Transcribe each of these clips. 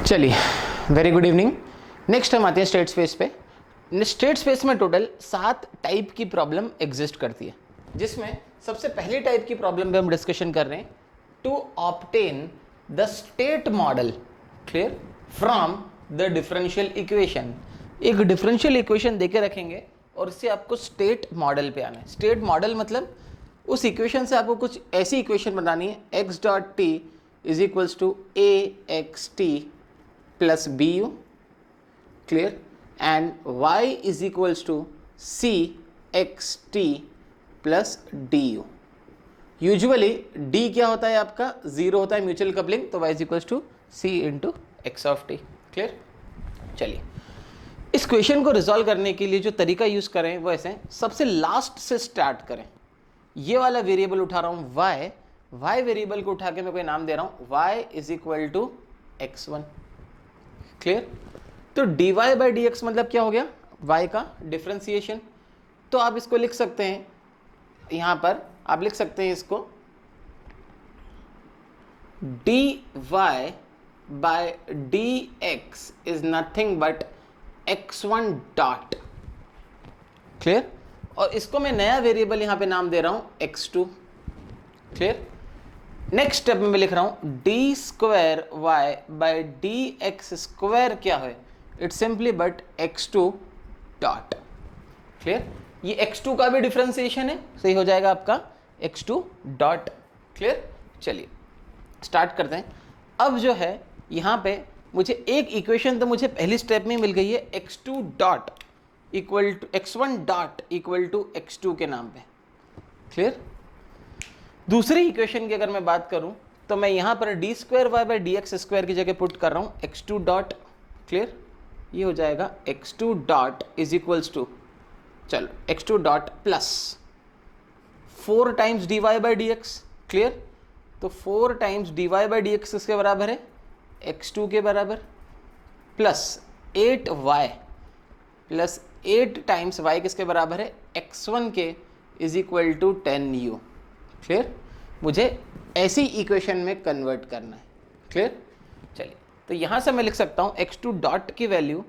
चलिए, very good evening. Next हम आते हैं स्टेट स्पेस पे। स्टेट स्पेस में टोटल 7 टाइप की प्रॉब्लम एग्जिस्ट करती है, जिसमें सबसे पहली टाइप की प्रॉब्लम पे हम डिस्कशन कर रहे हैं to obtain the state model clear from the differential equation. एक डिफरेंशियल इक्वेशन देके रखेंगे और इससे आपको स्टेट मॉडल पे आना है। स्टेट मॉडल मतलब उस इक्वेशन से आपको कुछ ऐसी इक्वेशन बनानी है, X dot T is equals to A X T plus B U clear and y is equals to C X T plus D U. Usually d क्या होता है आपका, 0 होता है म्यूचुअल कपलिंग, तो y is equals to C into X of T clear. चलिए, इस question को रिजॉल्व करने के लिए जो तरीका यूज करें वो ऐसे, सबसे लास्ट से स्टार्ट करें। ये वाला वेरिएबल उठा रहा हूं y वेरिएबल को उठा के मैं कोई नाम दे रहा हूं y is equal to x1 clear. तो dy बाई डी एक्स मतलब क्या हो गया, y का डिफ्रेंसिएशन। तो आप इसको लिख सकते हैं, यहां पर आप लिख सकते हैं इसको dy by D X is nothing but x1 dot clear. और इसको मैं नया वेरिएबल यहां पे नाम दे रहा हूं x2 क्लियर। नेक्स्ट स्टेप में मैं लिख रहा हूं D square Y by D X square क्या है, it's simply but x2 dot clear. ये x2 का भी डिफरेंशिएशन है, सही हो जाएगा आपका x2 डॉट क्लियर। चलिए स्टार्ट करते हैं। अब जो है यहां पे मुझे एक इक्वेशन तो मुझे पहली स्टेप में मिल गई है, x2 dot equal to x1 dot equal to x2 के नाम पे क्लियर। दूसरी इक्वेशन की अगर मैं बात करूं तो मैं यहां पर D square Y by D X square की जगह पुट कर रहा हूं x2 डॉट क्लियर। ये हो जाएगा x2 dot is equals to, चलो x2 dot plus 4 times D Y by D X clear. तो 4 times D Y by D X किसके बराबर है, x2 के बराबर, plus 8y plus 8 times y किसके बराबर है, x1 के is equal to 10u clear. मुझे ऐसी इक्वेशन में कन्वर्ट करना है क्लियर। चलिए, तो यहां से मैं लिख सकता हूं x2 डॉट की वैल्यू,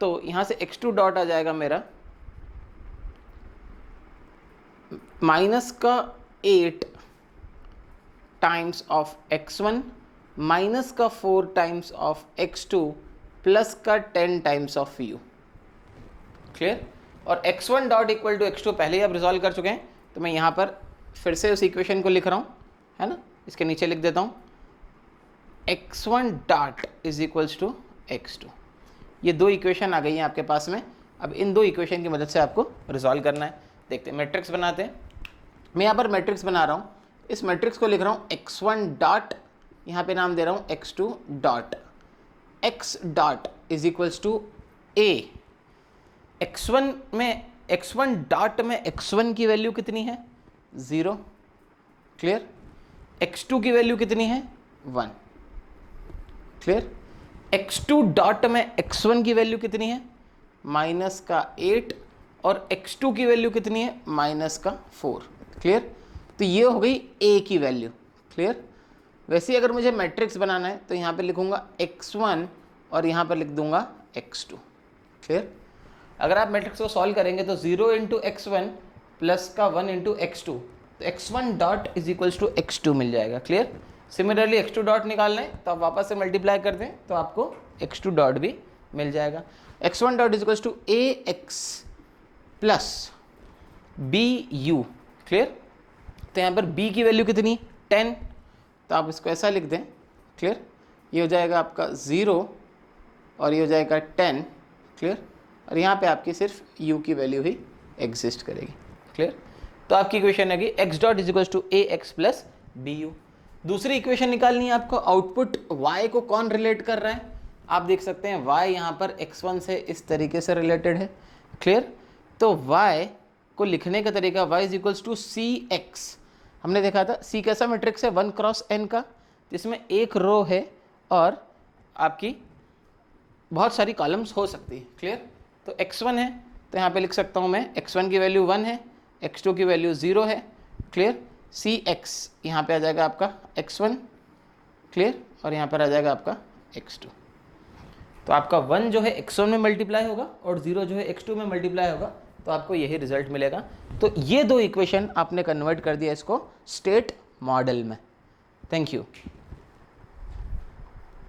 तो यहां से x2 डॉट आ जाएगा मेरा माइनस का 8 टाइम्स ऑफ x1 माइनस का 4 टाइम्स ऑफ x2 प्लस का 10 टाइम्स ऑफ u क्लियर। और x1 dot equal to x2 पहले ही आप रिजॉल्व कर चुके हैं, तो मैं यहाँ पर फिर से उस इक्वेशन को लिख रहा हूँ, है ना। इसके नीचे लिख देता हूँ x1 dot is equals to x2। ये दो इक्वेशन आ गई हैं आपके पास में। अब इन दो इक्वेशन की मदद से आपको रिजॉल्व करना है। देखते हैं, मैट्रिक्स बनाते हैं। मैं यहाँ पर मैट्रिक्स बना रहा हूँ, इस मैट्रिक्स को लिख रहा हूँ x1 डॉट, यहाँ पे नाम दे रहा हूँ x2 dot, x dot is equals to a। x1 dot में x1 की वैल्यू कितनी है, 0 क्लियर। x2 की वैल्यू कितनी है, 1 क्लियर। x2 डॉट में x1 की वैल्यू कितनी है, माइनस का 8, और x2 की वैल्यू कितनी है, माइनस का 4 क्लियर। तो ये हो गई a की वैल्यू क्लियर। वैसे ही अगर मुझे मैट्रिक्स बनाना है तो यहाँ पे लिखूंगा x1 और यहाँ पर लिख दूंगा x2 क्लियर। अगर आप मैट्रिक्स को सॉल्व करेंगे तो 0 इंटू x1 प्लस का 1 इंटू x2, तो x1 dot is equals to x2 मिल जाएगा क्लियर। सिमिलरली x2 डॉट निकालना है तो आप वापस से मल्टीप्लाई कर दें तो आपको x2 डॉट भी मिल जाएगा। x1 dot is equals to ax plus bu clear. तो यहाँ पर b की वैल्यू कितनी, 10, तो आप इसको ऐसा लिख दें क्लियर। ये हो जाएगा आपका 0 और ये हो जाएगा 10 क्लियर। और यहाँ पे आपकी सिर्फ u की वैल्यू ही एग्जिस्ट करेगी क्लियर। तो आपकी इक्वेशन है कि x dot is equal to A X plus B U. दूसरी इक्वेशन निकालनी है आपको, आउटपुट y को कौन रिलेट कर रहा है, आप देख सकते हैं y यहाँ पर x1 से इस तरीके से रिलेटेड है क्लियर। तो y को लिखने का तरीका y is equals to C X. हमने देखा था c कैसा मैट्रिक्स है, 1 क्रॉस n का, जिसमें एक रो है और आपकी बहुत सारी कॉलम्स हो सकती है क्लियर। तो x1 है तो यहाँ पे लिख सकता हूँ मैं x1 की वैल्यू 1 है, x2 की वैल्यू 0 है क्लियर। सी एक्स यहाँ पे आ जाएगा आपका x1 क्लियर, और यहाँ पर आ जाएगा आपका x2 तो आपका 1 जो है x1 में मल्टीप्लाई होगा और 0 जो है x2 में मल्टीप्लाई होगा, तो आपको यही रिजल्ट मिलेगा। तो ये दो इक्वेशन आपने कन्वर्ट कर दिया इसको स्टेट मॉडल में। Thank you.